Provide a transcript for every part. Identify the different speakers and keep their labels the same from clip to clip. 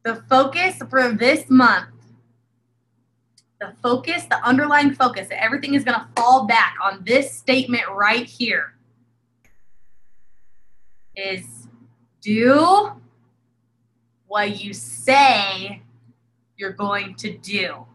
Speaker 1: The focus for this month, the focus, the underlying focus, that everything is going to fall back on this statement right here is do what you say you're going to do.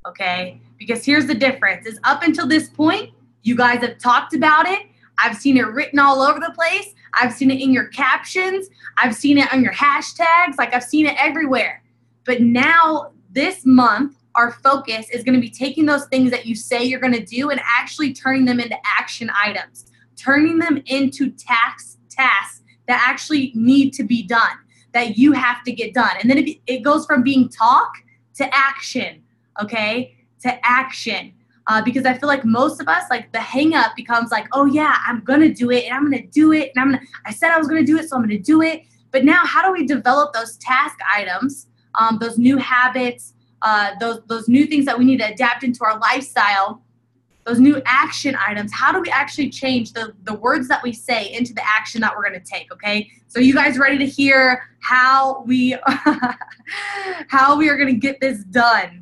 Speaker 1: Okay? Because here's the difference is up until this point, you guys have talked about it. I've seen it written all over the place. I've seen it in your captions. I've seen it on your hashtags. Like I've seen it everywhere. But now this month, our focus is going to be taking those things that you say you're going to do and actually turning them into action items, turning them into tasks that actually need to be done, that you have to get done. And then it goes from being talk to action, okay, to action. Because I feel like most of us, like the hang up becomes like, oh yeah, I'm going to do it and I'm going to do it. And I said I was going to do it, so I'm going to do it. But now how do we develop those task items, those new habits, those new things that we need to adapt into our lifestyle, those new action items? How do we actually change the words that we say into the action that we're going to take, okay? So you guys ready to hear how we are going to get this done?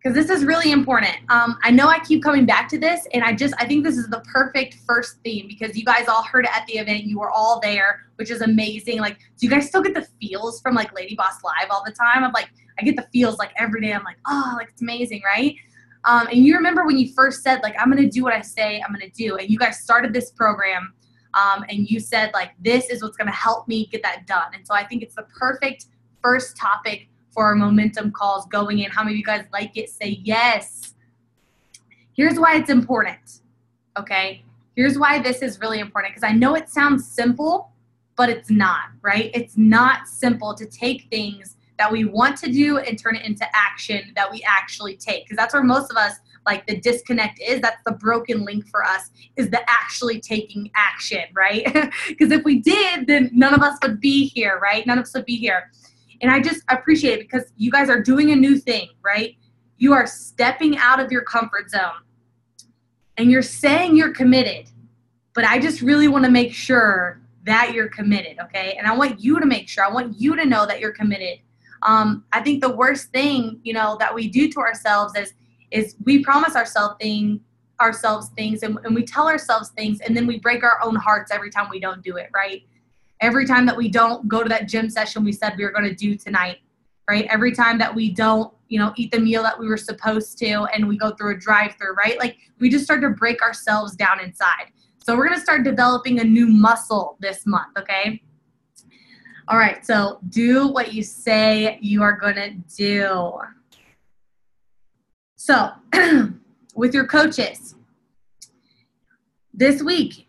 Speaker 1: Because this is really important. I know I keep coming back to this, and I think this is the perfect first theme because you guys all heard it at the event. You were all there, which is amazing. Like, do you guys still get the feels from like LadyBoss Live all the time? I get the feels like every day. I'm like, oh, like it's amazing, right? And you remember when you first said like, I'm gonna do what I say I'm gonna do, and you guys started this program, and you said like, this is what's gonna help me get that done. And so I think it's the perfect first topic for our momentum calls going in. How many of you guys like it? Say yes. Here's why it's important, okay? Here's why this is really important, because I know it sounds simple, but it's not, right? It's not simple to take things that we want to do and turn it into action that we actually take, because that's where most of us, like the disconnect is. That's the broken link for us, is the actually taking action, right? Because if we did, then none of us would be here, right? None of us would be here. And I just appreciate it because you guys are doing a new thing, right? You are stepping out of your comfort zone and you're saying you're committed, but I just really want to make sure that you're committed, okay? And I want you to make sure, I want you to know that you're committed. I think the worst thing, that we do to ourselves is we promise ourselves things and we tell ourselves things, and then we break our own hearts every time we don't do it, right? Every time that we don't go to that gym session we said we were going to do tonight, right? Every time that we don't, eat the meal that we were supposed to and we go through a drive-through, right? Like we just start to break ourselves down inside. So we're going to start developing a new muscle this month, okay? All right, so do what you say you are going to do. So with your coaches, this week,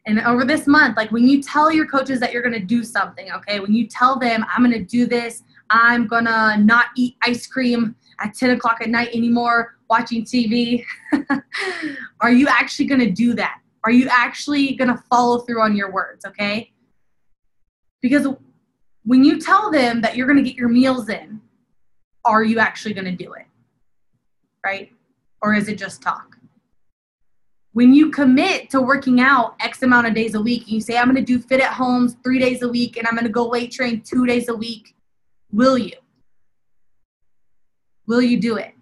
Speaker 1: and over this month, like when you tell your coaches that you're going to do something, okay, when you tell them, I'm going to do this, I'm going to not eat ice cream at 10 o'clock at night anymore, watching TV, are you actually going to do that? Are you actually going to follow through on your words, okay? Because when you tell them that you're going to get your meals in, are you actually going to do it, right? Or is it just talk? When you commit to working out X amount of days a week, you say, I'm going to do fit at homes 3 days a week, and I'm going to go weight train 2 days a week. Will you? Will you do it?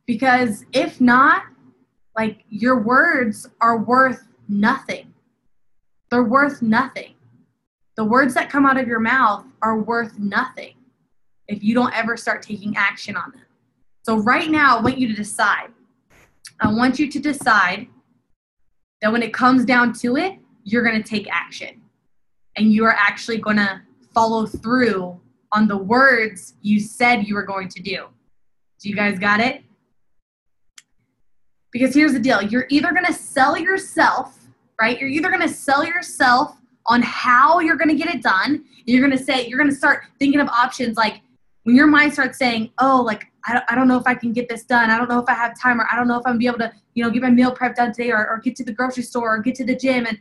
Speaker 1: Because if not, like your words are worth nothing. They're worth nothing. The words that come out of your mouth are worth nothing if you don't ever start taking action on them. So right now, I want you to decide. I want you to decide that when it comes down to it, you're going to take action. And you are actually going to follow through on the words you said you were going to do. Do you guys got it? Because here's the deal. You're either going to sell yourself, right? You're either going to sell yourself on how you're going to get it done. You're going to start thinking of options like when your mind starts saying, oh, like, I don't know if I can get this done. I don't know if I have time, or I don't know if I'm going to be able to, get my meal prep done today, or get to the grocery store, or get to the gym. And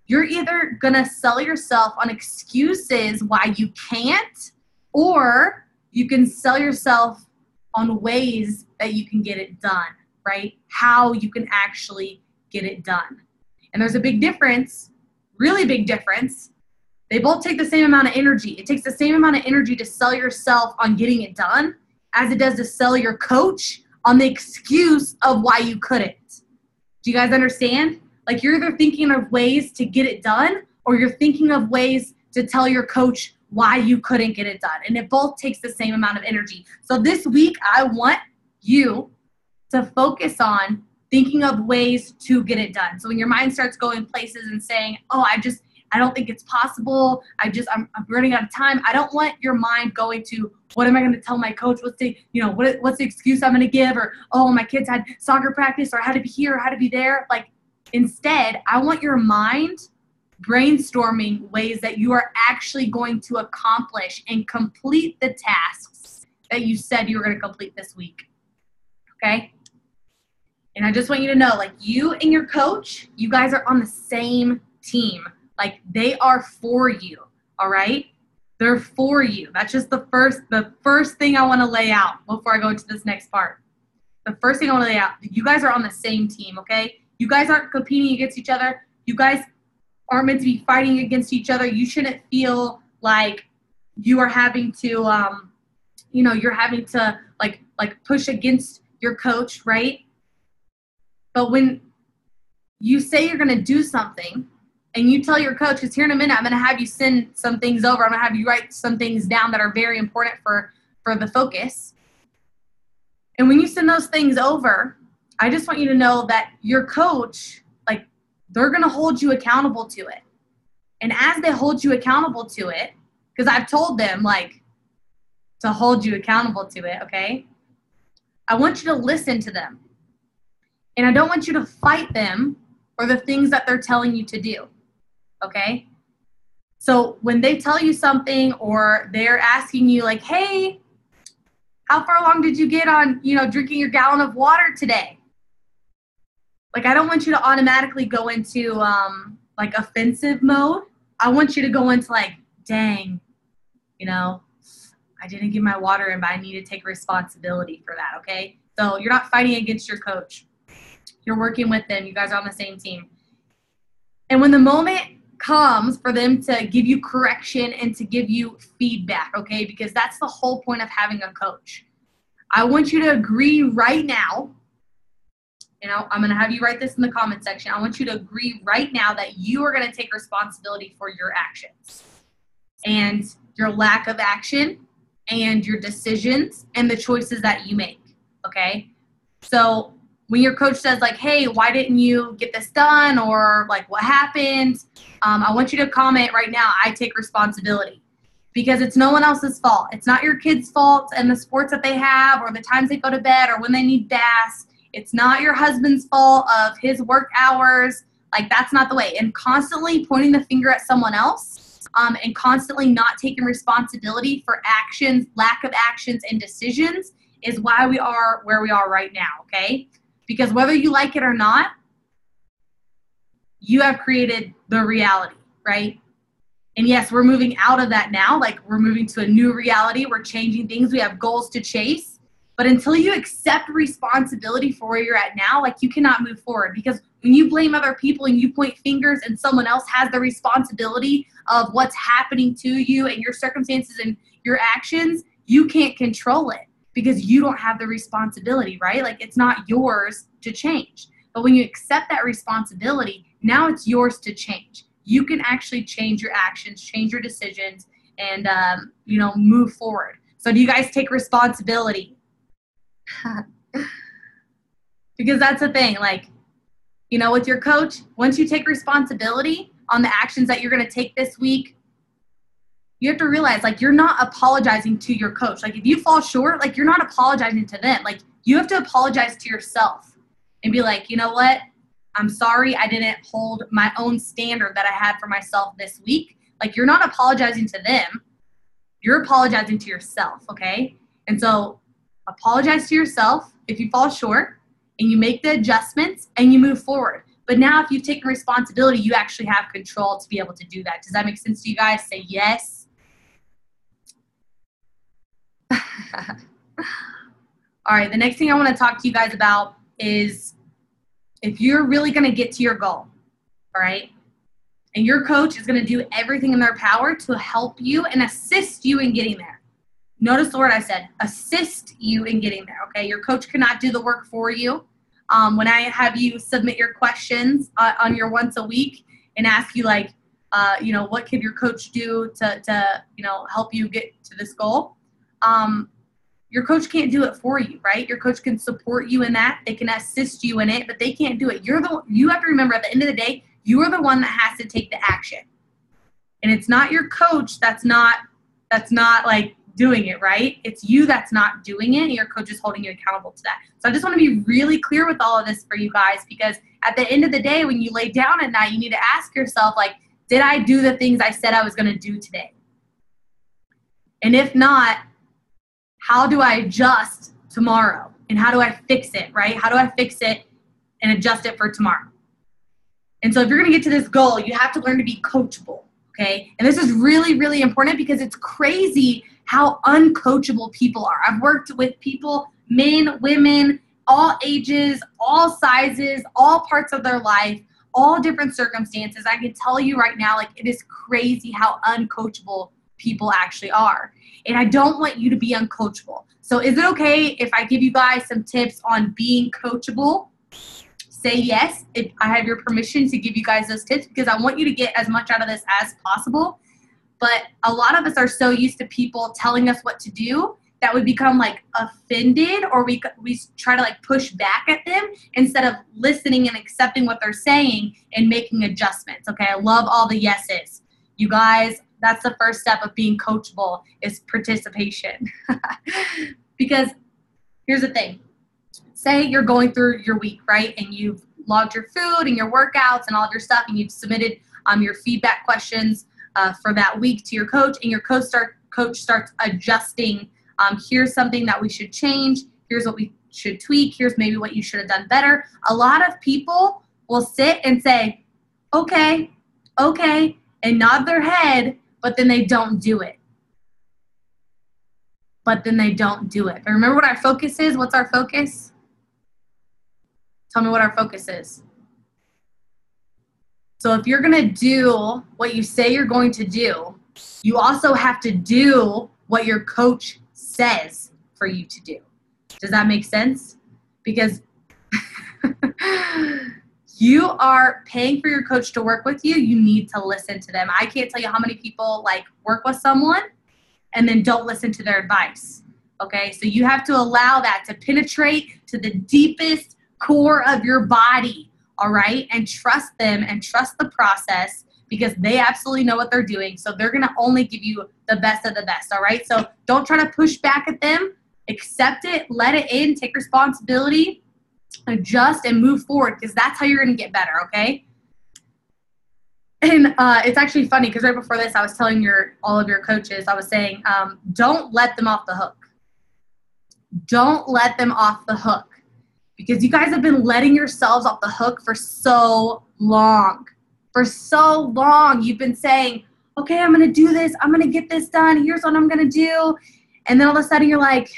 Speaker 1: you're either going to sell yourself on excuses why you can't, or you can sell yourself on ways that you can get it done, right? How you can actually get it done. And there's a big difference really big difference. They both take the same amount of energy. It takes the same amount of energy to sell yourself on getting it done as it does to sell your coach on the excuse of why you couldn't. Do you guys understand? Like, you're either thinking of ways to get it done, or you're thinking of ways to tell your coach why you couldn't get it done. And it both takes the same amount of energy. So this week, I want you to focus on thinking of ways to get it done. So when your mind starts going places and saying, oh, I don't think it's possible. I'm running out of time. I don't want your mind going to, what am I going to tell my coach? What's the excuse I'm going to give? Or, oh, my kids had soccer practice, or I had to be here, or I had to be there. Like, instead, I want your mind brainstorming ways that you are actually going to accomplish and complete the tasks that you said you were going to complete this week. Okay? And I just want you to know, like, you and your coach, you guys are on the same team. Like, they are for you, all right? They're for you. That's just the first thing I want to lay out before I go into this next part. The first thing I want to lay out, you guys are on the same team, okay? You guys aren't competing against each other. You guys aren't meant to be fighting against each other. You shouldn't feel like you are having to, you're having to like push against your coach, right? But when you say you're going to do something and you tell your coach, because here in a minute, I'm going to have you send some things over. I'm going to have you write some things down that are very important for the focus. And when you send those things over, I just want you to know that your coach, like, they're going to hold you accountable to it. And as they hold you accountable to it, because I've told them, like, to hold you accountable to it, okay? I want you to listen to them. And I don't want you to fight them for the things that they're telling you to do, okay? So when they tell you something, or they're asking you, like, hey, how far along did you get on, drinking your gallon of water today? Like, I don't want you to automatically go into, like, offensive mode. I want you to go into, like, dang, I didn't get my water in, but I need to take responsibility for that, okay? So you're not fighting against your coach. You're working with them. You guys are on the same team. And when the moment comes for them to give you correction and to give you feedback, okay, because that's the whole point of having a coach. I want you to agree right now. I'm going to have you write this in the comment section. I want you to agree right now that you are going to take responsibility for your actions and your lack of action and your decisions and the choices that you make, okay? So when your coach says, like, hey, why didn't you get this done? Or, like, what happened? I want you to comment right now, I take responsibility. Because it's no one else's fault. It's not your kid's fault and the sports that they have, or the times they go to bed, or when they need baths. It's not your husband's fault of his work hours. Like, that's not the way. And constantly pointing the finger at someone else, and constantly not taking responsibility for actions, lack of actions, and decisions is why we are where we are right now, okay? Because whether you like it or not, you have created the reality, right? And yes, we're moving out of that now. Like, we're moving to a new reality. We're changing things. We have goals to chase. But until you accept responsibility for where you're at now, like, you cannot move forward. Because when you blame other people and you point fingers and someone else has the responsibility of what's happening to you and your circumstances and your actions, you can't control it because you don't have the responsibility, right? Like, it's not yours to change. But when you accept that responsibility, now it's yours to change. You can actually change your actions, change your decisions, and, move forward. So do you guys take responsibility? Because that's the thing, like, with your coach, once you take responsibility on the actions that you're going to take this week, you have to realize, like, you're not apologizing to your coach. Like, if you fall short, like, you're not apologizing to them. Like, you have to apologize to yourself and be like, you know what? I'm sorry I didn't hold my own standard that I had for myself this week. Like, you're not apologizing to them. You're apologizing to yourself, okay? And so apologize to yourself if you fall short, and you make the adjustments and you move forward. But now if you've taken responsibility, you actually have control to be able to do that. Does that make sense to you guys? Say yes. All right, the next thing I want to talk to you guys about is if you're really going to get to your goal, all right, And your coach is going to do everything in their power to help you and assist you in getting there. Notice the word I said, assist you in getting there, okay? Your coach cannot do the work for you. When I have you submit your questions on your once a week and ask you like, what could your coach do to help you get to this goal? Your coach can't do it for you, right? Your coach can support you in that. They can assist you in it, but they can't do it. You have to remember at the end of the day, you are the one that has to take the action. And it's not your coach that's not like doing it, right? It's you that's not doing it, and your coach is holding you accountable to that. So I just want to be really clear with all of this for you guys, because at the end of the day, when you lay down at night, you need to ask yourself, like, did I do the things I said I was going to do today? And if not, how do I adjust tomorrow? And how do I fix it, right? How do I fix it and adjust it for tomorrow? And so if you're going to get to this goal, you have to learn to be coachable, okay? And this is really, really important because it's crazy how uncoachable people are. I've worked with people, men, women, all ages, all sizes, all parts of their life, all different circumstances. I can tell you right now, like, it is crazy how uncoachable people actually are. And I don't want you to be uncoachable. So is it okay if I give you guys some tips on being coachable? Say yes if I have your permission to give you guys those tips, because I want you to get as much out of this as possible. But a lot of us are so used to people telling us what to do that we become like offended, or we try to like push back at them instead of listening and accepting what they're saying and making adjustments. Okay, I love all the yeses. You guys, that's the first step of being coachable, is participation. Because here's the thing. Say you're going through your week, right? And you've logged your food and your workouts and all of your stuff, and you've submitted your feedback questions for that week to your coach, and your coach starts adjusting. Here's something that we should change. Here's what we should tweak. Here's maybe what you should have done better. A lot of people will sit and say, okay, and nod their head, but then they don't do it. But remember what our focus is? What's our focus? Tell me what our focus is. So if you're going to do what you say you're going to do, you also have to do what your coach says for you to do. Does that make sense? Because you are paying for your coach to work with you. You need to listen to them. I can't tell you how many people like work with someone and then don't listen to their advice. Okay, so you have to allow that to penetrate to the deepest core of your body, all right? And trust them and trust the process, because they absolutely know what they're doing. So they're going to only give you the best of the best, all right? So don't try to push back at them. Accept it, let it in, take responsibility, adjust, and move forward, because that's how you're going to get better, okay? And it's actually funny because right before this, I was telling all of your coaches, I was saying, don't let them off the hook. Don't let them off the hook, because you guys have been letting yourselves off the hook for so long. For so long, you've been saying, okay, I'm going to do this. I'm going to get this done. Here's what I'm going to do. And then all of a sudden you're like,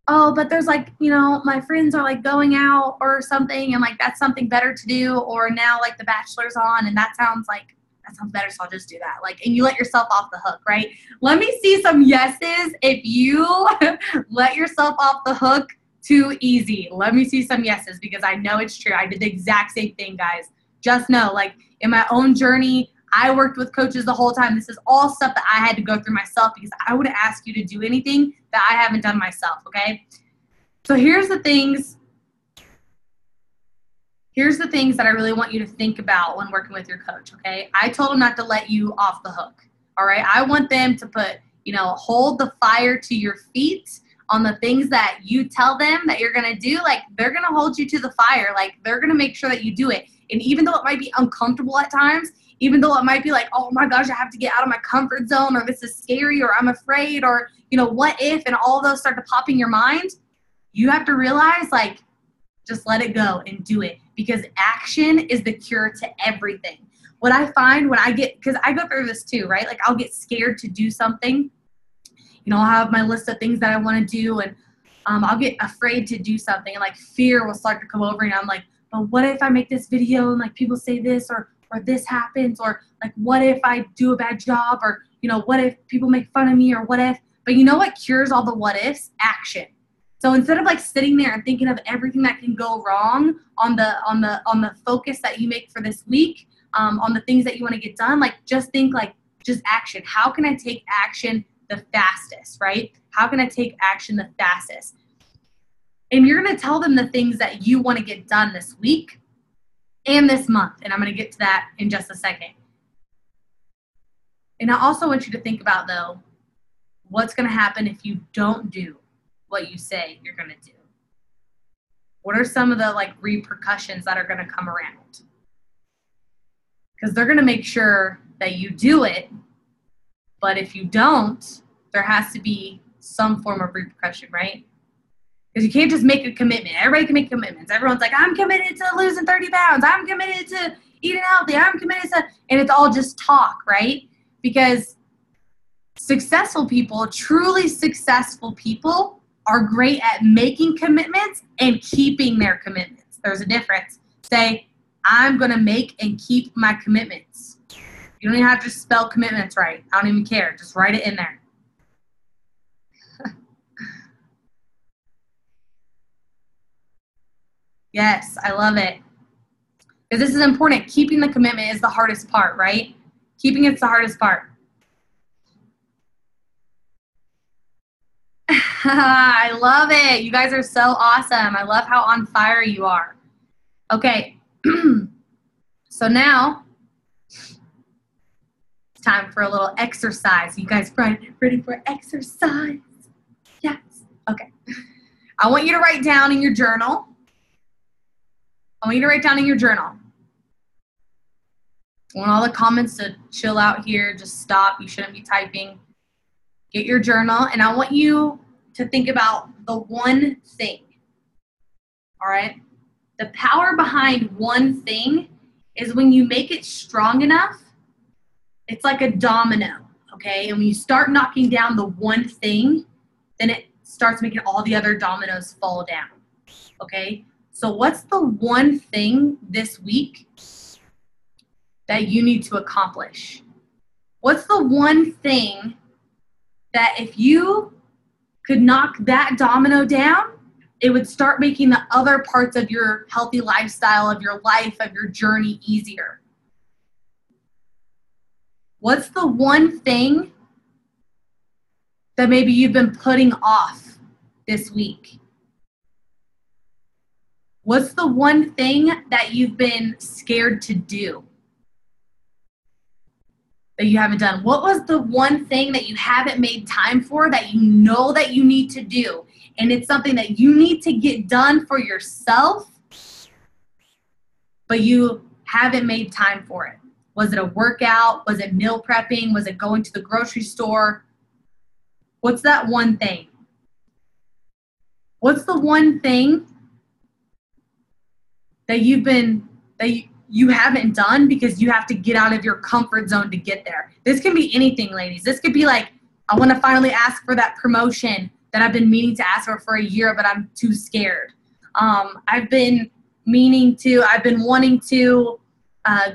Speaker 1: oh, but there's like, my friends are like going out or something, and like that's something better to do. Or now like The Bachelor's on, and that sounds better, so I'll just do that. Like, and you let yourself off the hook, right? Let me see some yeses if you let yourself off the hook too easy. Let me see some yeses, because I know it's true. I did the exact same thing, guys. Just know, like, in my own journey, I worked with coaches the whole time. This is all stuff that I had to go through myself, because I wouldn't ask you to do anything that I haven't done myself, okay? So here's the things that I really want you to think about when working with your coach, okay? I told them not to let you off the hook, all right? I want them to put, hold the fire to your feet on the things that you tell them that you're going to do. Like, they're going to hold you to the fire. Like, they're going to make sure that you do it. And even though it might be uncomfortable at times, even though it might be like, oh my gosh, I have to get out of my comfort zone, or this is scary, or I'm afraid, or, what if, and all those start to pop in your mind, you have to realize, like, just let it go and do it, because action is the cure to everything. What I find when because I go through this too, right? Like, I'll get scared to do something. I'll have my list of things that I want to do, and I'll get afraid to do something, and like fear will start to come over, and I'm like, but what if I make this video and like people say this, or or this happens, or like, what if I do a bad job, or, you know, what if people make fun of me, or what if, but you know what cures all the what ifs? Action. So instead of like sitting there and thinking of everything that can go wrong on the focus that you make for this week, on the things that you want to get done, like just think like just action. How can I take action the fastest, right? How can I take action the fastest? And you're going to tell them the things that you want to get done this week and this month. And I'm going to get to that in just a second. And I also want you to think about, though, what's going to happen if you don't do what you say you're going to do? What are some of the like repercussions that are going to come around? Because they're going to make sure that you do it, but if you don't, there has to be some form of repercussion, right? Because you can't just make a commitment. Everybody can make commitments. Everyone's like, I'm committed to losing 30 pounds. I'm committed to eating healthy. I'm committed to, and it's all just talk, right? Because successful people, truly successful people, are great at making commitments and keeping their commitments. There's a difference. Say, I'm going to make and keep my commitments. You don't even have to spell commitments right. I don't even care. Just write it in there. Yes, I love it. Because this is important. Keeping the commitment is the hardest part, right? Keeping it's the hardest part. I love it. You guys are so awesome. I love how on fire you are. Okay. So now it's time for a little exercise. You guys ready for exercise? Yes. Okay. I want you to write down in your journal. I want all the comments to chill out here. Just stop. You shouldn't be typing. Get your journal, and I want you to think about the one thing. All right? The power behind one thing is when you make it strong enough, it's like a domino, okay? And when you start knocking down the one thing, then it starts making all the other dominoes fall down, okay? So what's the one thing this week that you need to accomplish? What's the one thing that if you could knock that domino down, it would start making the other parts of your healthy lifestyle, of your life, of your journey easier? What's the one thing that maybe you've been putting off this week? What's the one thing that you've been scared to do that you haven't done? What was the one thing that you haven't made time for that you know that you need to do? And it's something that you need to get done for yourself, but you haven't made time for it. Was it a workout? Was it meal prepping? Was it going to the grocery store? What's that one thing? What's the one thing that you haven't done because you have to get out of your comfort zone to get there? This can be anything, ladies. This could be like, I want to finally ask for that promotion that I've been meaning to ask for a year, but I'm too scared. I've been wanting to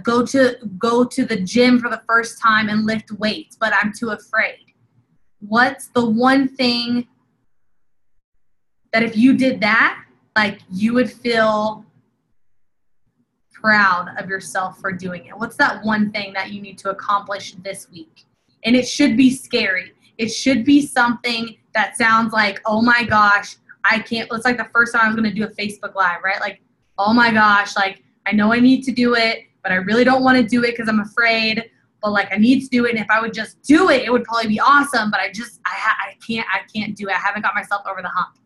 Speaker 1: go to the gym for the first time and lift weights, but I'm too afraid. What's the one thing that if you did that, like, you would feel proud of yourself for doing it? What's that one thing that you need to accomplish this week? And it should be scary. It should be something that sounds like, oh my gosh, I can't. It's like the first time I was going to do a Facebook Live, right? Like, oh my gosh, like, I know I need to do it, but I really don't want to do it because I'm afraid, but like, I need to do it. And if I would just do it, it would probably be awesome, but I can't do it. I haven't got myself over the hump.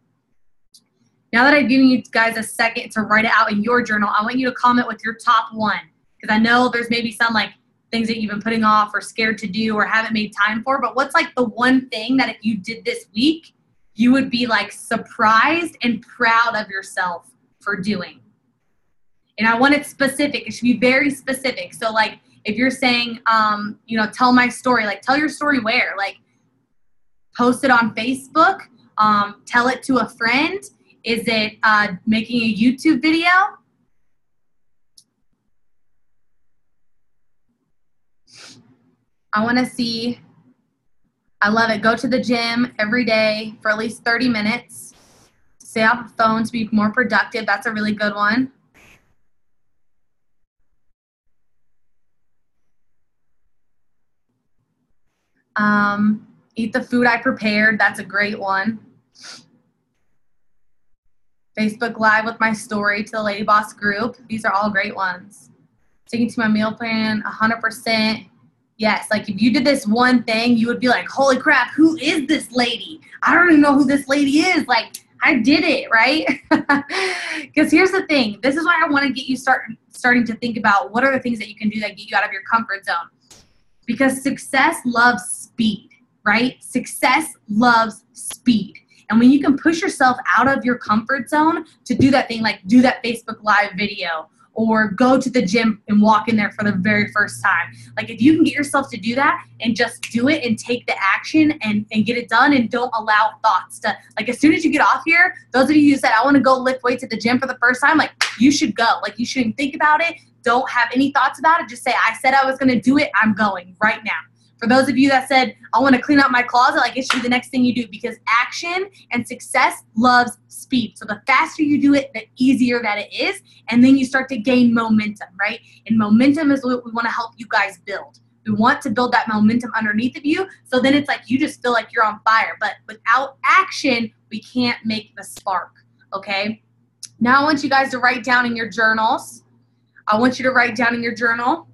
Speaker 1: Now that I've given you guys a second to write it out in your journal, I want you to comment with your top one, because I know there's maybe some like things that you've been putting off or scared to do or haven't made time for, but what's like the one thing that if you did this week, you would be like surprised and proud of yourself for doing? And I want it specific. It should be very specific. So like if you're saying, tell my story, like tell your story where? Like post it on Facebook, tell it to a friend. Is it making a YouTube video? I want to see, I love it. Go to the gym every day for at least 30 minutes. Stay off the phone to be more productive. That's a really good one. Eat the food I prepared. That's a great one. Facebook Live with my story to the Lady Boss group. These are all great ones. Sticking to my meal plan, 100%. Yes, like if you did this one thing, you would be like, holy crap, who is this lady? I don't even know who this lady is. Like, I did it, right? Because here's the thing. This is why I want to get you starting to think about what are the things that you can do that get you out of your comfort zone. Because success loves speed, right? Success loves speed. And when you can push yourself out of your comfort zone to do that thing, like do that Facebook Live video or go to the gym and walk in there for the very first time. Like if you can get yourself to do that and just do it and take the action and get it done and don't allow thoughts to, like as soon as you get off here, those of you who said, I want to go lift weights at the gym for the first time, like you should go. Like you shouldn't think about it. Don't have any thoughts about it. Just say, I said I was going to do it. I'm going right now. For those of you that said, I want to clean out my closet, like it should be the next thing you do because action and success loves speed. So the faster you do it, the easier that it is. And then you start to gain momentum, right? And momentum is what we want to help you guys build. We want to build that momentum underneath of you. So then it's like you just feel like you're on fire. But without action, we can't make the spark, okay? Now I want you guys to write down in your journals. I want you to write down in your journal.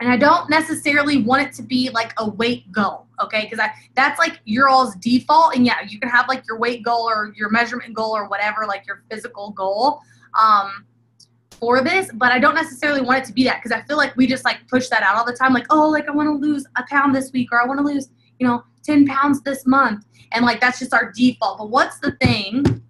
Speaker 1: And I don't necessarily want it to be like a weight goal, okay? Because that's like your all's default. And yeah, you can have like your weight goal or your measurement goal or whatever, like your physical goal for this. But I don't necessarily want it to be that because I feel like we just like push that out all the time. Like, oh, like I want to lose a pound this week or I want to lose, 10 pounds this month. And like that's just our default. But what's the thing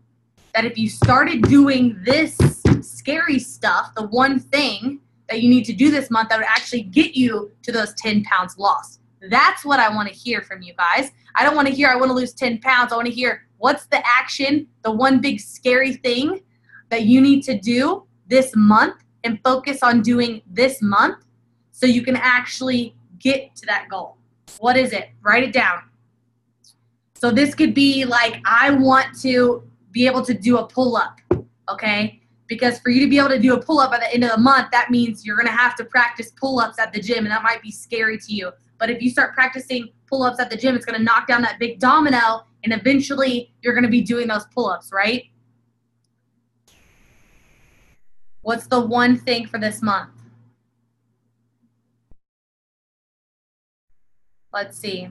Speaker 1: that if you started doing this scary stuff, the one thing that you need to do this month that would actually get you to those 10 pounds lost? That's what I want to hear from you guys. I don't want to hear I want to lose 10 pounds. I want to hear what's the action, the one big scary thing that you need to do this month and focus on doing this month so you can actually get to that goal. What is it? Write it down. So this could be like, I want to be able to do a pull-up, okay? Because for you to be able to do a pull-up at the end of the month, that means you're going to have to practice pull-ups at the gym, and that might be scary to you. But if you start practicing pull-ups at the gym, it's going to knock down that big domino, and eventually you're going to be doing those pull-ups, right? What's the one thing for this month? Let's see.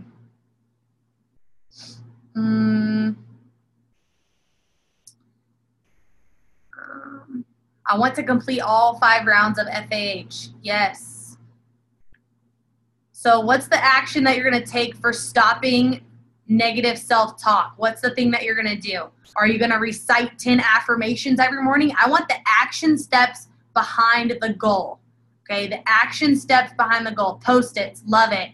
Speaker 1: I want to complete all 5 rounds of FAH. Yes. So what's the action that you're going to take for stopping negative self-talk? What's the thing that you're going to do? Are you going to recite 10 affirmations every morning? I want the action steps behind the goal. Okay, the action steps behind the goal. Post-its. Love it.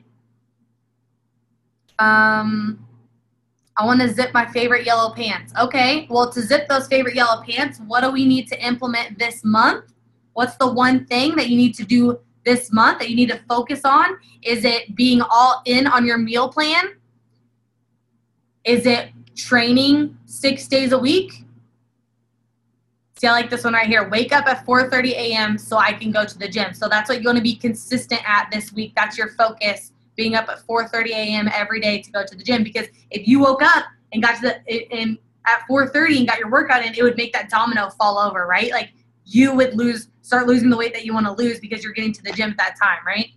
Speaker 1: I want to zip my favorite yellow pants. Okay, well, to zip those favorite yellow pants, what do we need to implement this month? What's the one thing that you need to do this month that you need to focus on? Is it being all in on your meal plan? Is it training 6 days a week? See, I like this one right here. Wake up at 4:30 a.m. so I can go to the gym. So that's what you're going to be consistent at this week. That's your focus. Being up at 4:30 a.m. every day to go to the gym, because if you woke up and got to at 4:30 and got your workout in, it would make that domino fall over, right? Like you would start losing the weight that you want to lose because you're getting to the gym at that time, right?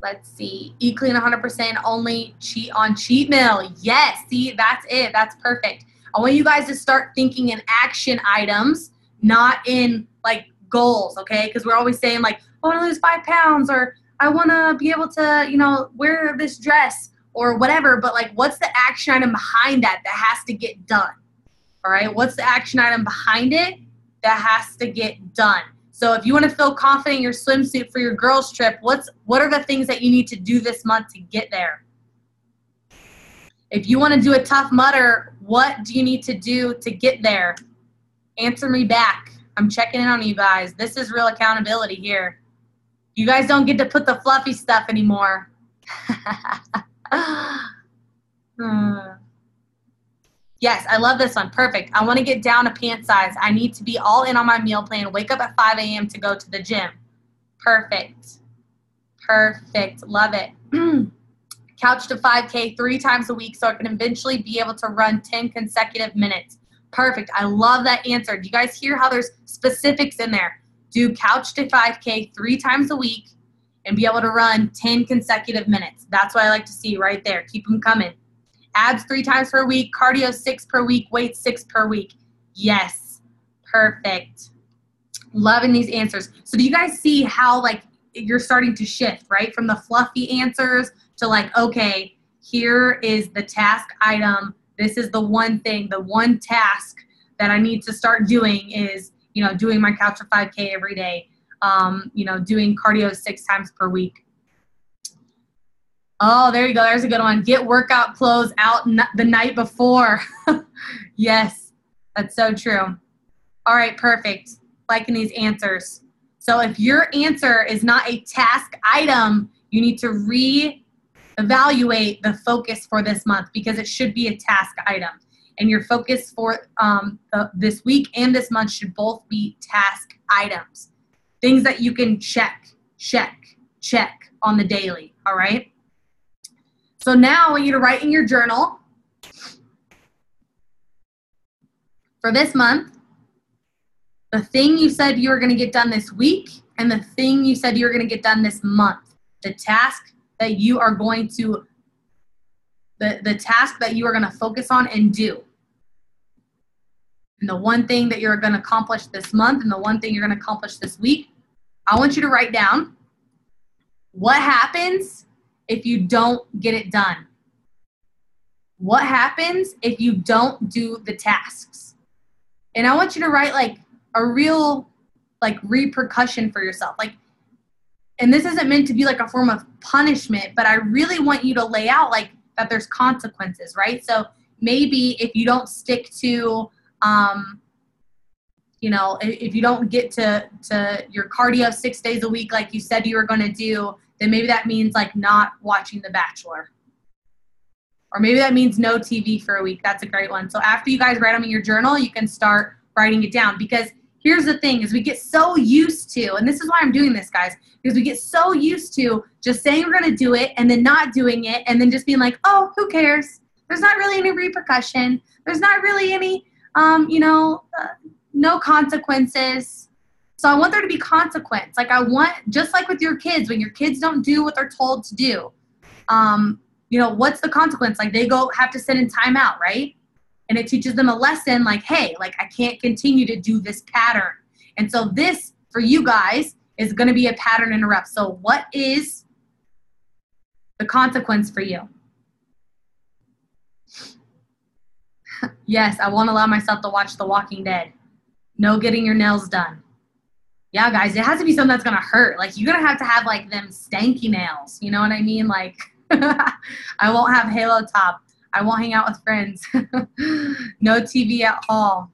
Speaker 1: Let's see. Eat clean 100%, only cheat on cheat meal. Yes, see, that's it. That's perfect. I want you guys to start thinking in action items, not in like goals, okay? Because we're always saying like, I want to lose 5 pounds, or I want to be able to, wear this dress or whatever. But like, what's the action item behind that has to get done? All right. What's the action item behind it that has to get done? So if you want to feel confident in your swimsuit for your girls trip, what are the things that you need to do this month to get there? If you want to do a Tough Mudder, what do you need to do to get there? Answer me back. I'm checking in on you guys. This is real accountability here. You guys don't get to put the fluffy stuff anymore. Yes, I love this one. Perfect. I want to get down to pant size. I need to be all in on my meal plan. Wake up at 5 a.m. to go to the gym. Perfect. Perfect. Love it. Couch to 5K 3 times a week so I can eventually be able to run 10 consecutive minutes. Perfect. I love that answer. Do you guys hear how there's specifics in there? Do couch to 5K 3 times a week and be able to run 10 consecutive minutes. That's what I like to see right there. Keep them coming. Abs 3 times per week, cardio 6 per week, weight 6 per week. Yes, perfect. Loving these answers. So do you guys see how like you're starting to shift, right? From the fluffy answers to like, okay, here is the task item. This is the one thing, the one task that I need to start doing is, you know, doing my couch to 5K every day. You know, doing cardio 6 times per week. Oh, there you go. There's a good one. Get workout clothes out the night before. Yes, that's so true. All right, perfect. Liking these answers. So if your answer is not a task item, you need to reevaluate the focus for this month because it should be a task item. And your focus for this week and this month should both be task items. Things that you can check on the daily, all right? So now I want you to write in your journal for this month, the thing you said you were going to get done this week and the thing you said you were going to get done this month, the task that you are going to, the task that you are going to focus on and do. And the one thing that you're going to accomplish this month and the one thing you're going to accomplish this week, I want you to write down what happens if you don't get it done. What happens if you don't do the tasks? And I want you to write like a real like repercussion for yourself. Like, and this isn't meant to be like a form of punishment, but I really want you to lay out like that there's consequences, right? So maybe if you don't stick to, you know, if you don't get to your cardio 6 days a week like you said you were going to do, then maybe that means like not watching The Bachelor. Or maybe that means no TV for a week. That's a great one. So after you guys write them in your journal, you can start writing it down. Because here's the thing is we get so used to, and this is why I'm doing this, guys, because we get so used to just saying we're going to do it and then not doing it and then just being like, oh, who cares? There's not really any repercussion. There's not really any, no consequences. So I want there to be consequence. Like I want, just like with your kids, when your kids don't do what they're told to do, you know, what's the consequence? Like they have to sit in timeout, right? And it teaches them a lesson like, hey, like I can't continue to do this pattern. And so this, for you guys, is going to be a pattern interrupt. So what is the consequence for you? Yes, I won't allow myself to watch The Walking Dead. No getting your nails done. Yeah, guys, it has to be something that's going to hurt. Like, you're going to have, like, them stanky nails. You know what I mean? Like, I won't have Halo top. I won't hang out with friends. No TV at all.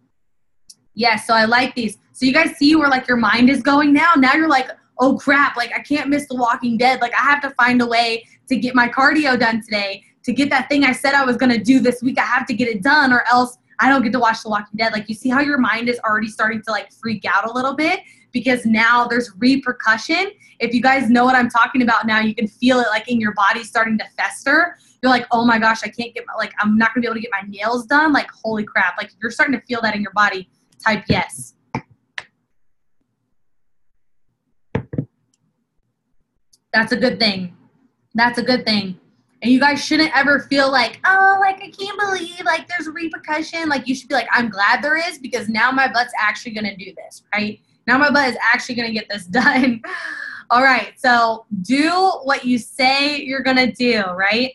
Speaker 1: Yeah, so I like these. So you guys see where, like, your mind is going now? Now you're like, oh, crap. Like, I can't miss The Walking Dead. Like, I have to find a way to get my cardio done today. To get that thing I said I was going to do this week, I have to get it done or else I don't get to watch The Walking Dead. Like, you see how your mind is already starting to, like, freak out a little bit? Because now there's repercussion. If you guys know what I'm talking about now, you can feel it like in your body starting to fester. You're like, oh my gosh, I can't get I'm not gonna be able to get my nails done. Like, holy crap. Like, you're starting to feel that in your body. Type yes. That's a good thing. That's a good thing. And you guys shouldn't ever feel like, oh, like, I can't believe, like, there's a repercussion. Like, you should be like, I'm glad there is because now my butt's actually gonna do this, right? Now my butt is actually going to get this done. All right, so do what you say you're going to do, right?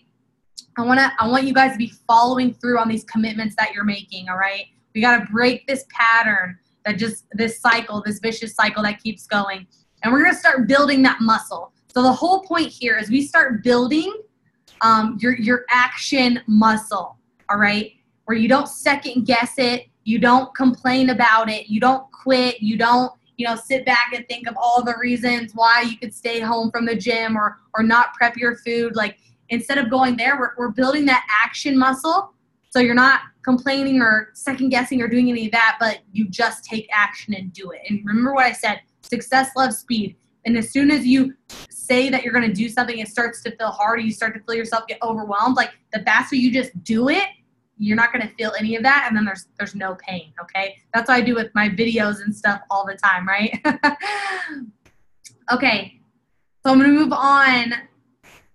Speaker 1: I want you guys to be following through on these commitments that you're making, all right? We got to break this pattern that just, this cycle, this vicious cycle that keeps going. And we're going to start building that muscle. So the whole point here is we start building your action muscle, all right? Where you don't second guess it. You don't complain about it. You don't quit. You don't, you know, sit back and think of all the reasons why you could stay home from the gym or not prep your food. Like, instead of going there, we're building that action muscle. So you're not complaining or second guessing or doing any of that, but you just take action and do it. And remember what I said, success loves speed. And as soon as you say that you're going to do something, it starts to feel hard, or you start to feel yourself get overwhelmed. Like, the faster you just do it, you're not going to feel any of that, and then there's no pain, okay? That's what I do with my videos and stuff all the time, right? Okay, so I'm going to move on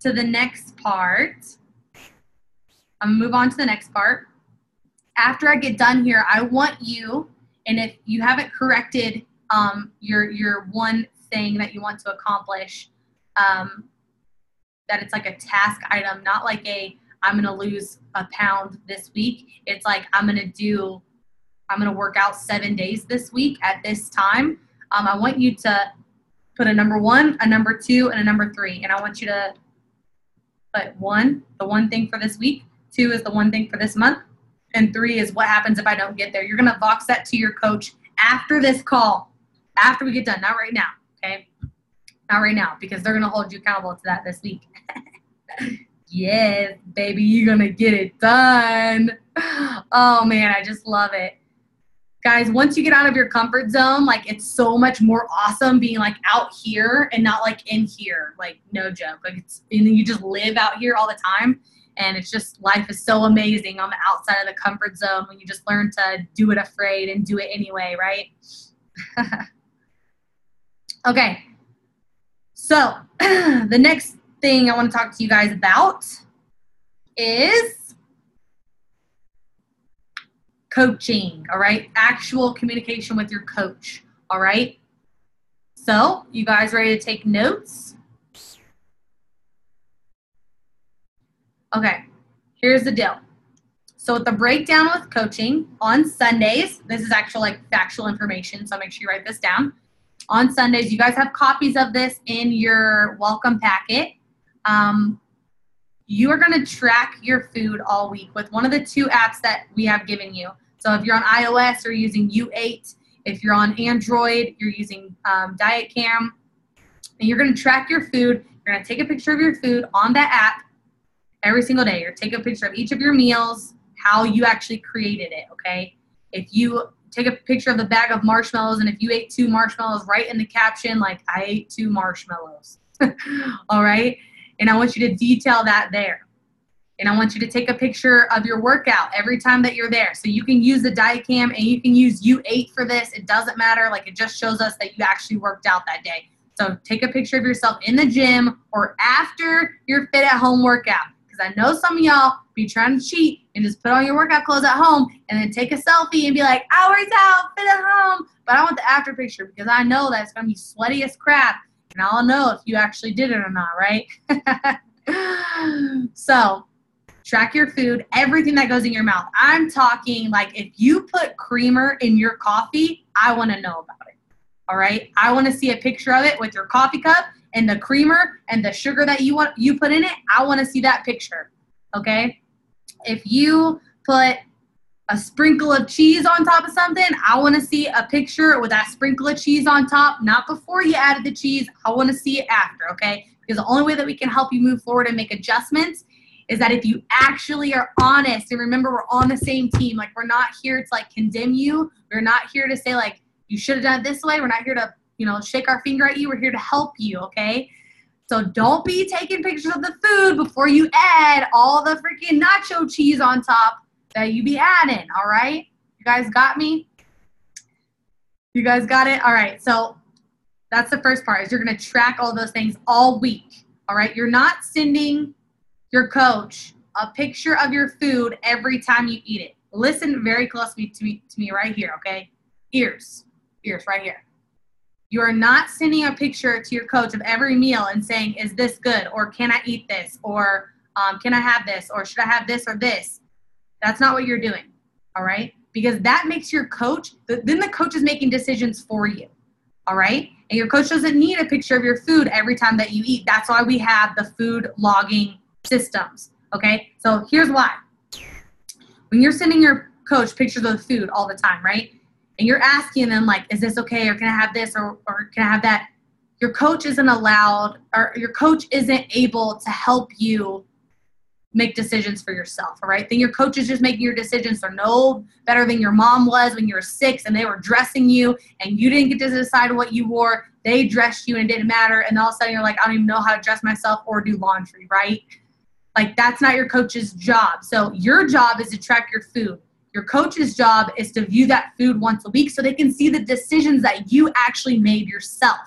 Speaker 1: to the next part. After I get done here, I want you, and if you haven't corrected your one thing that you want to accomplish, that it's like a task item, not like I'm going to lose a pound this week. It's like I'm going to work out 7 days this week at this time. I want you to put a number 1, a number 2, and a number 3. And I want you to put 1, the one thing for this week, 2 is the one thing for this month, and 3 is what happens if I don't get there. You're going to Vox that to your coach after this call, after we get done, not right now, okay? Not right now, because they're going to hold you accountable to that this week. Yes, baby, you're going to get it done. Oh, man, I just love it. Guys, once you get out of your comfort zone, like, it's so much more awesome being, like, out here and not, like, in here. Like, no joke. Like, and you just live out here all the time, and it's just, life is so amazing on the outside of the comfort zone when you just learn to do it afraid and do it anyway, right? Okay. So, the next thing I want to talk to you guys about is coaching, all right? Actual communication with your coach, all right? So, you guys ready to take notes? Okay, here's the deal. So with the breakdown with coaching on Sundays, this is actual like factual information, so make sure you write this down. On Sundays, you guys have copies of this in your welcome packet. You are going to track your food all week with one of the 2 apps that we have given you. So if you're on iOS, you're using U8. If you're on Android, you're using Diet Cam. And you're going to track your food. You're going to take a picture of your food on that app every single day. You're taking a picture of each of your meals, how you actually created it, okay? If you take a picture of the bag of marshmallows, and if you ate 2 marshmallows, write in the caption, like, I ate 2 marshmallows, all right? And I want you to detail that there. And I want you to take a picture of your workout every time that you're there. So you can use the Diet Cam, and you can use U8 for this. It doesn't matter. Like, it just shows us that you actually worked out that day. So take a picture of yourself in the gym or after your fit at home workout. Because I know some of y'all be trying to cheat and just put on your workout clothes at home and then take a selfie and be like, I worked out, fit at home. But I want the after picture because I know that it's going to be sweaty as crap. And I'll know if you actually did it or not, right? So track your food, everything that goes in your mouth. I'm talking like if you put creamer in your coffee, I want to know about it. All right? I want to see a picture of it with your coffee cup and the creamer and the sugar that you put in it. I want to see that picture. Okay? If you put a sprinkle of cheese on top of something, I want to see a picture with that sprinkle of cheese on top, not before you added the cheese. I want to see it after, okay? Because the only way that we can help you move forward and make adjustments is that if you actually are honest, and remember, we're on the same team. Like, we're not here to, like, condemn you. We're not here to say, like, you should have done it this way. We're not here to, shake our finger at you. We're here to help you, okay? So don't be taking pictures of the food before you add all the freaking nacho cheese on top that you be adding, all right? You guys got me? You guys got it? All right, so that's the first part, is you're going to track all those things all week, all right? You're not sending your coach a picture of your food every time you eat it. Listen very closely to me right here, okay? Ears right here. You are not sending a picture to your coach of every meal and saying, is this good? Or can I eat this? Or can I have this? Or should I have this or this? That's not what you're doing, all right? Because that makes your coach, then the coach is making decisions for you, all right? And your coach doesn't need a picture of your food every time that you eat. That's why we have the food logging systems, okay? So here's why. When you're sending your coach pictures of the food all the time, right? and you're asking them like, is this okay? Or can I have this? Or can I have that? Your coach isn't allowed, or your coach isn't able to help you make decisions for yourself, all right? Then your coach is just making your decisions. They're no better than your mom was when you were 6 and they were dressing you and you didn't get to decide what you wore. They dressed you and it didn't matter. And all of a sudden you're like, I don't even know how to dress myself or do laundry, right? Like, that's not your coach's job. So your job is to track your food. Your coach's job is to view that food once a week so they can see the decisions that you actually made yourself.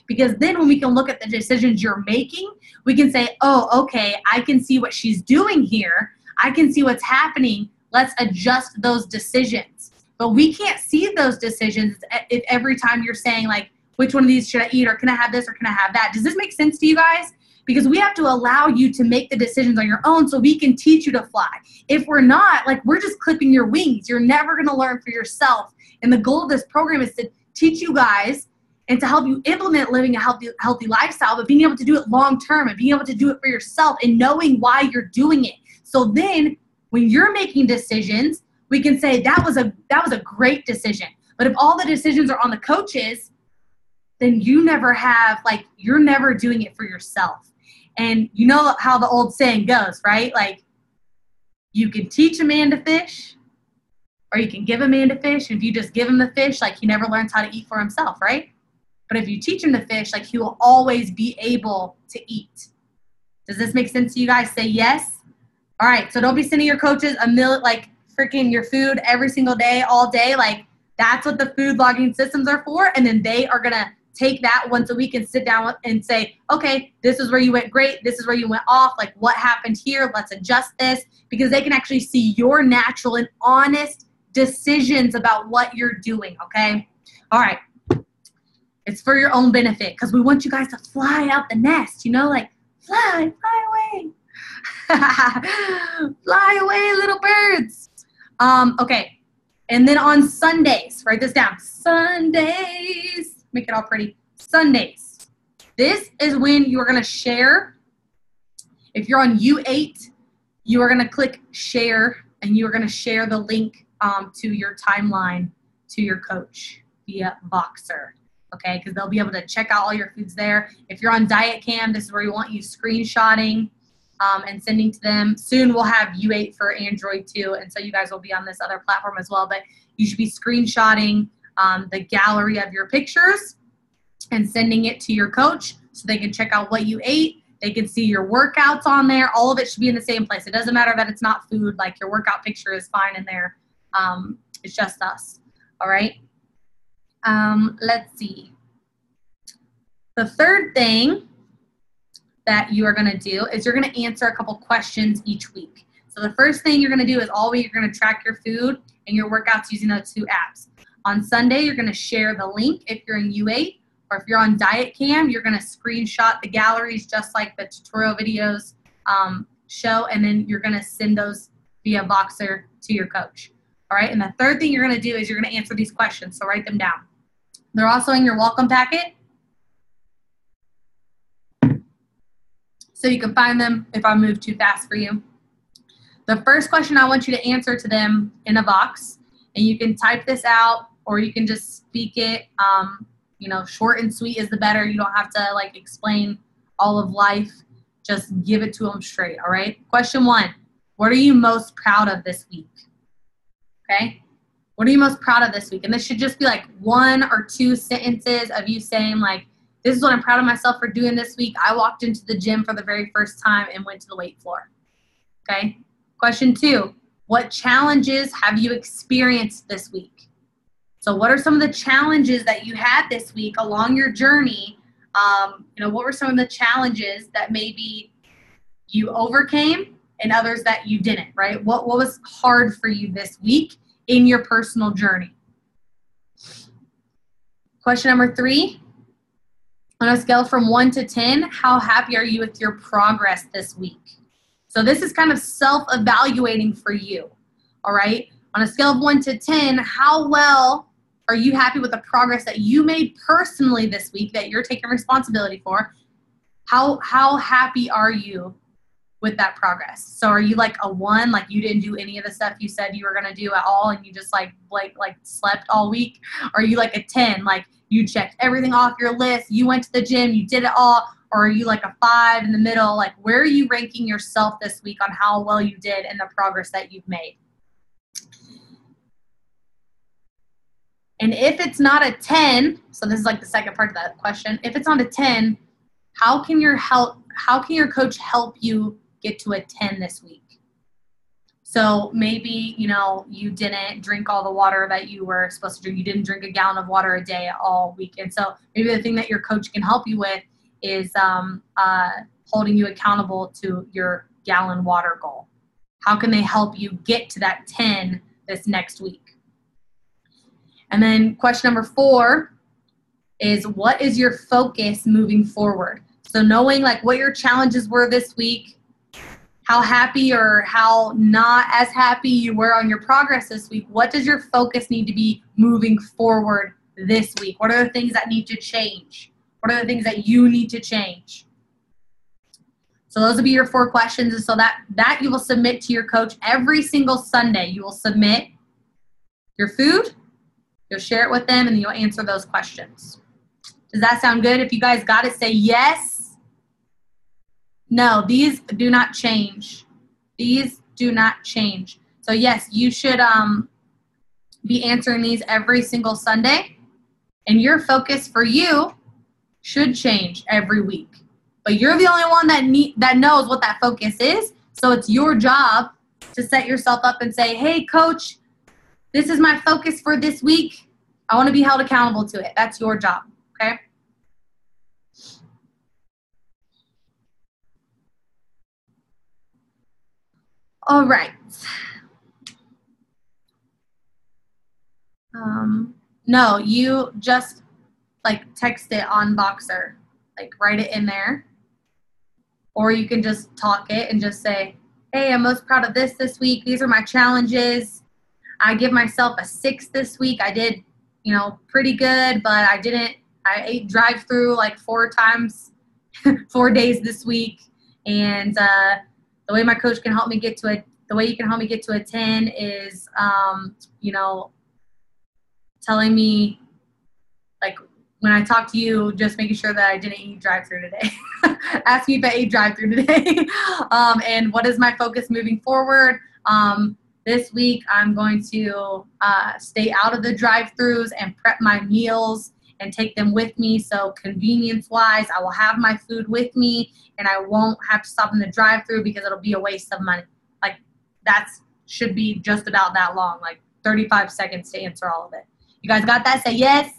Speaker 1: Because then when we can look at the decisions you're making, we can say, oh, okay, I can see what she's doing here. I can see what's happening. Let's adjust those decisions. But we can't see those decisions if every time you're saying, like, which one of these should I eat, or can I have this, or can I have that? Does this make sense to you guys? Because we have to allow you to make the decisions on your own so we can teach you to fly. If we're not, like, we're just clipping your wings. You're never going to learn for yourself. And the goal of this program is to teach you guys and to help you implement living a healthy lifestyle, but being able to do it long term and being able to do it for yourself and knowing why you're doing it. So then when you're making decisions, we can say that was a great decision. But if all the decisions are on the coaches, then you're never doing it for yourself. And you know how the old saying goes, right? Like, you can teach a man to fish, or you can give a man to fish. And if you just give him the fish, like, he never learns how to eat for himself, right? But if you teach him to fish, like, he will always be able to eat. Does this make sense to you guys? Say yes. All right. So don't be sending your coaches freaking your food every single day, all day. Like, that's what the food logging systems are for. And then they are going to take that once a week and sit down and say, okay, this is where you went great. This is where you went off. Like, what happened here? Let's adjust this, because they can actually see your natural and honest decisions about what you're doing. Okay. All right. It's for your own benefit, because we want you guys to fly out the nest, like, fly away. Fly away, little birds. Okay. And then on Sundays, write this down. Sundays. Make it all pretty. Sundays. This is when you're going to share. If you're on U8, you are going to click share, and you are going to share the link to your timeline to your coach via Voxer. Okay, because they'll be able to check out all your foods there. If you're on Diet Cam, this is where we want you screenshotting and sending to them. Soon we'll have U8 for Android too, and so you guys will be on this other platform as well. But you should be screenshotting the gallery of your pictures and sending it to your coach so they can check out what you ate. They can see your workouts on there. All of it should be in the same place. It doesn't matter that it's not food. Like, your workout picture is fine in there. It's just us. All right. Let's see. The third thing that you are going to do is you're going to answer a couple questions each week. So the first thing you're going to do is all week you're going to track your food and your workouts using those 2 apps. On Sunday, you're going to share the link if you're in U8, or if you're on Diet Cam, you're going to screenshot the galleries just like the tutorial videos show, and then you're going to send those via Voxer to your coach. All right, and the third thing you're going to do is you're going to answer these questions, so write them down. They're also in your welcome packet, so you can find them if I move too fast for you. The first question I want you to answer to them in a box, and you can type this out or you can just speak it. Short and sweet is the better. You don't have to like explain all of life. Just give it to them straight, all right? Question 1, what are you most proud of this week? Okay? What are you most proud of this week? And this should just be like 1 or 2 sentences of you saying like, this is what I'm proud of myself for doing this week. I walked into the gym for the very first time and went to the weight floor. Okay? Question 2, what challenges have you experienced this week? So what are some of the challenges that you had this week along your journey? What were some of the challenges that maybe you overcame and others that you didn't, right? What was hard for you this week in your personal journey? Question number 3, on a scale from 1 to 10, how happy are you with your progress this week? So this is kind of self-evaluating for you, all right? On a scale of 1 to 10, how well are you happy with the progress that you made personally this week that you're taking responsibility for? How happy are you with that progress? So are you like a 1, like you didn't do any of the stuff you said you were going to do at all and you just like slept all week? Or are you like a 10, like you checked everything off your list, you went to the gym, you did it all? Or are you like a 5 in the middle? Like, where are you ranking yourself this week on how well you did and the progress that you've made? And if it's not a 10, so this is like the second part of that question. If it's not a 10, how can your coach help you get to a 10 this week? So maybe, you know, you didn't drink all the water that you were supposed to drink. You didn't drink a gallon of water a day all week. And so maybe the thing that your coach can help you with is holding you accountable to your gallon water goal. How can they help you get to that 10 this next week? And then question number 4 is, what is your focus moving forward? So knowing like what your challenges were this week, how happy or how not as happy you were on your progress this week, what does your focus need to be moving forward this week? What are the things that need to change? What are the things that you need to change? So those will be your 4 questions. And so that you will submit to your coach every single Sunday. You will submit your food, you'll share it with them, and you'll answer those questions. Does that sound good? If you guys got it, say yes. No, these do not change. These do not change. So yes, you should be answering these every single Sunday. And your focus for you should change every week. But you're the only one that knows what that focus is. So it's your job to set yourself up and say, hey, coach, this is my focus for this week. I want to be held accountable to it. That's your job, okay? All right. No, you just like text it on Boxer, like write it in there. Or you can just talk it and just say, hey, I'm most proud of this week. These are my challenges. I give myself a 6 this week. I did, you know, pretty good, but I ate drive-through like 4 times, 4 days this week. And the way my coach can help me get to the way you can help me get to a 10 is, you know, telling me, like, when I talk to you, just making sure that I didn't eat drive-through today. Ask me if I ate drive-through today. And what is my focus moving forward? This week, I'm going to stay out of the drive-thrus and prep my meals and take them with me. So convenience-wise, I will have my food with me, and I won't have to stop in the drive-thru because it'll be a waste of money. Like, that should be just about that long, like 35 seconds to answer all of it. You guys got that? Say yes.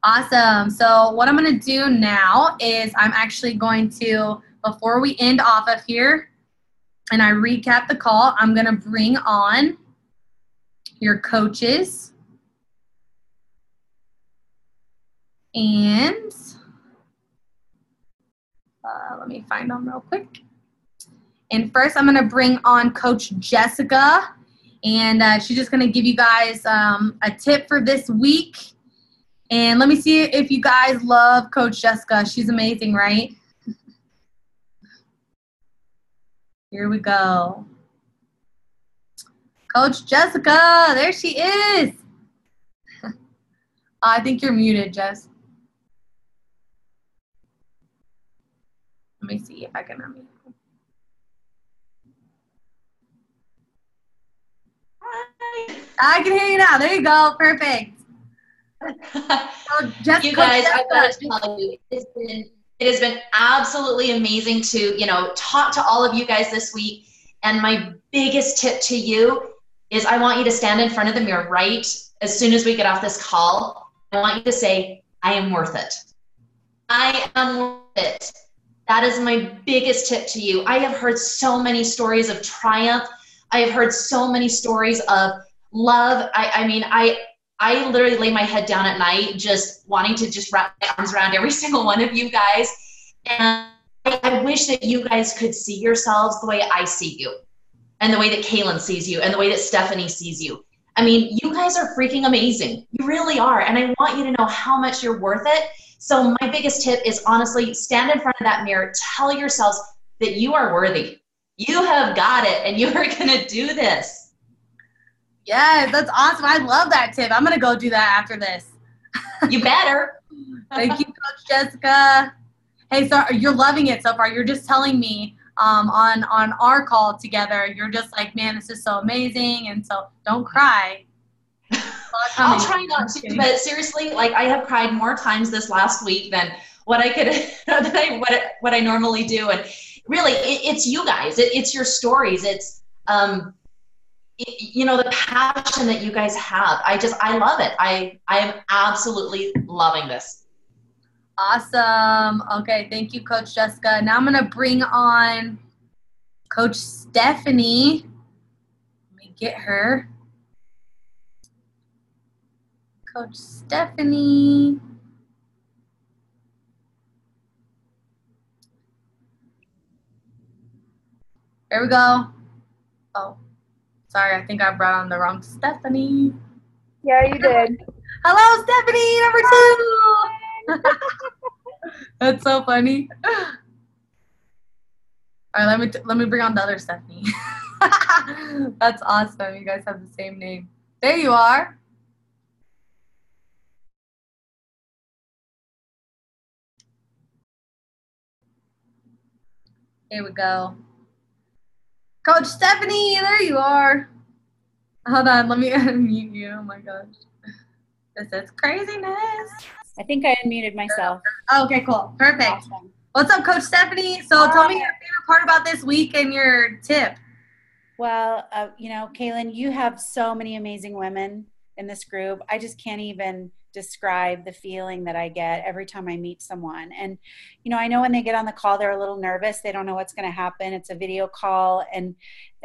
Speaker 1: Awesome. So what I'm going to do now is I'm actually going to, before we end off of here and I recap the call, I'm going to bring on your coaches. And let me find them real quick. And first I'm going to bring on Coach Jessica. And she's just going to give you guys a tip for this week. And let me see if you guys love Coach Jessica. She's amazing, right? Here we go. Coach Jessica, there she is. I think you're muted, Jess. Let me see if I can unmute. Hi. I can hear you now. There you go. Perfect.
Speaker 2: You guys, I've got to tell you, it has been absolutely amazing to, you know, talk to all of you guys this week. And my biggest tip to you is I want you to stand in front of the mirror right as soon as we get off this call. I want you to say, I am worth it. I am worth it. That is my biggest tip to you. I have heard so many stories of triumph. I have heard so many stories of love. I mean, I literally lay my head down at night just wanting to just wrap my arms around every single one of you guys. And I wish that you guys could see yourselves the way I see you and the way that Kaelin sees you and the way that Stephanie sees you. I mean, you guys are freaking amazing. You really are. And I want you to know how much you're worth it. So my biggest tip is honestly, stand in front of that mirror, tell yourselves that you are worthy. You have got it, and you are going to do this.
Speaker 1: Yes, that's awesome. I love that tip. I'm going to go do that after this.
Speaker 2: You better.
Speaker 1: Thank you, Coach Jessica. Hey, so you're loving it so far. You're just telling me on our call together, you're just like, man, this is so amazing. And so don't cry.
Speaker 2: I'll try not to, but seriously, like I have cried more times this last week than what I could, what I normally do. And really, it's you guys. It's your stories. It's you know, the passion that you guys have. I love it. I am absolutely loving this.
Speaker 1: Awesome. Okay, thank you, Coach Jessica. Now I'm gonna bring on Coach Stephanie. Let me get her. Coach Stephanie. There we go. Oh, sorry. I think I brought on the wrong Stephanie.
Speaker 3: Yeah, you did.
Speaker 1: Hello, Stephanie, number 2. That's so funny. All right, let me bring on the other Stephanie. That's awesome. You guys have the same name. There you are. Here we go. Coach Stephanie, there you are. Hold on, let me unmute you. Oh my gosh. This is craziness.
Speaker 3: I think I unmuted myself.
Speaker 1: Okay, cool. Perfect.
Speaker 3: Awesome.
Speaker 1: What's up, Coach Stephanie? So tell me your favorite part about this week and your tip.
Speaker 3: Well, you know, Kaelin, you have so many amazing women in this group. I just can't even describe the feeling that I get every time I meet someone. And, you know, I know when they get on the call, they're a little nervous. They don't know what's going to happen. It's a video call. And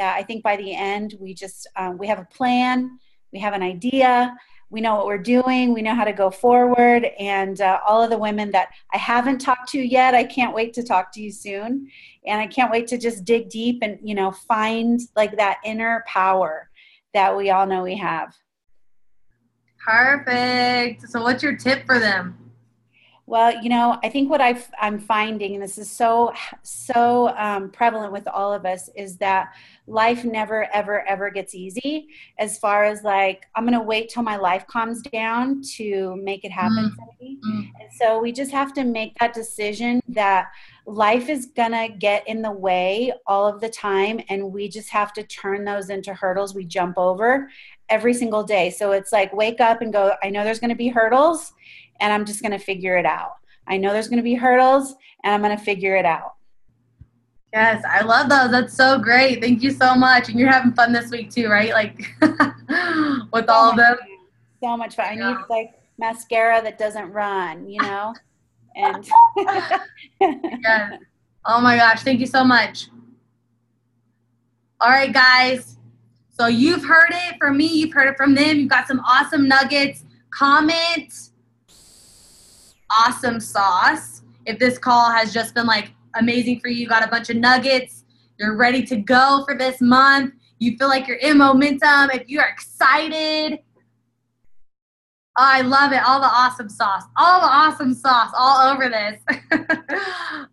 Speaker 3: I think by the end, we just, we have a plan. We have an idea. We know what we're doing. We know how to go forward. And all of the women that I haven't talked to yet, I can't wait to talk to you soon. And I can't wait to just dig deep and, you know, find like that inner power that we all know we have.
Speaker 1: Perfect. So what's your tip for them?
Speaker 3: Well, you know, I think what I'm finding, and this is so prevalent with all of us, is that life never, ever, ever gets easy. As far as like, I'm going to wait till my life calms down to make it happen for me. And so we just have to make that decision that life is going to get in the way all of the time. And we just have to turn those into hurdles we jump over every single day. So it's like, wake up and go, I know there's going to be hurdles, and I'm just going to figure it out. I know there's going to be hurdles, and I'm going to figure it out.
Speaker 1: Yes, I love those. That's so great. Thank you so much. And you're having fun this week too, right? Like with all of them.
Speaker 3: So much fun. I need like mascara that doesn't run, you know? And
Speaker 1: yes. Oh my gosh. Thank you so much. All right, guys. So you've heard it from me. You've heard it from them. You've got some awesome nuggets. Comment awesome sauce. If this call has just been like amazing for you, you got a bunch of nuggets, you're ready to go for this month, you feel like you're in momentum, if you're excited, oh, I love it. All the awesome sauce all over this.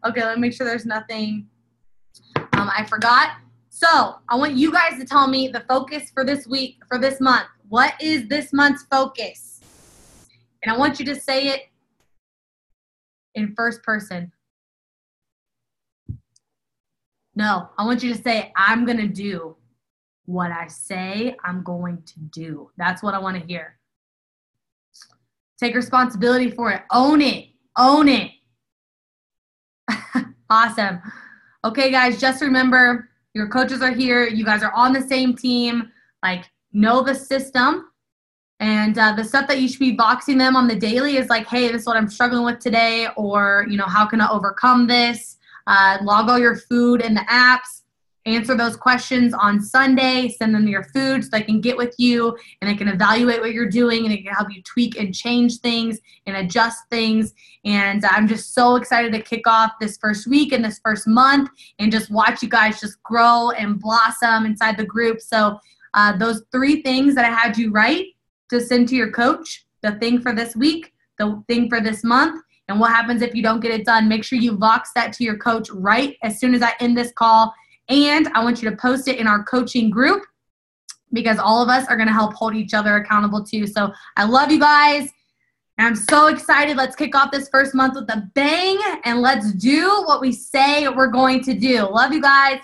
Speaker 1: Okay, let me make sure there's nothing I forgot. So I want you guys to tell me the focus for this week, for this month. What is this month's focus? And I want you to say it in first person. No, I want you to say, I'm going to do what I say I'm going to do. That's what I want to hear. Take responsibility for it. Own it. Own it. Awesome. Okay, guys, just remember, your coaches are here. You guys are on the same team. Like, know the system. And the stuff that you should be boxing them on the daily is like, hey, this is what I'm struggling with today, or, you know, how can I overcome this? Log all your food in the apps, answer those questions on Sunday, send them your food so they can get with you and they can evaluate what you're doing and it can help you tweak and change things and adjust things. And I'm just so excited to kick off this first week and this first month and just watch you guys just grow and blossom inside the group. So those 3 things that I had you write to send to your coach, the thing for this week, the thing for this month, and what happens if you don't get it done. Make sure you vox that to your coach right as soon as I end this call. And I want you to post it in our coaching group, because all of us are going to help hold each other accountable too. So I love you guys. And I'm so excited. Let's kick off this first month with a bang, and let's do what we say we're going to do. Love you guys.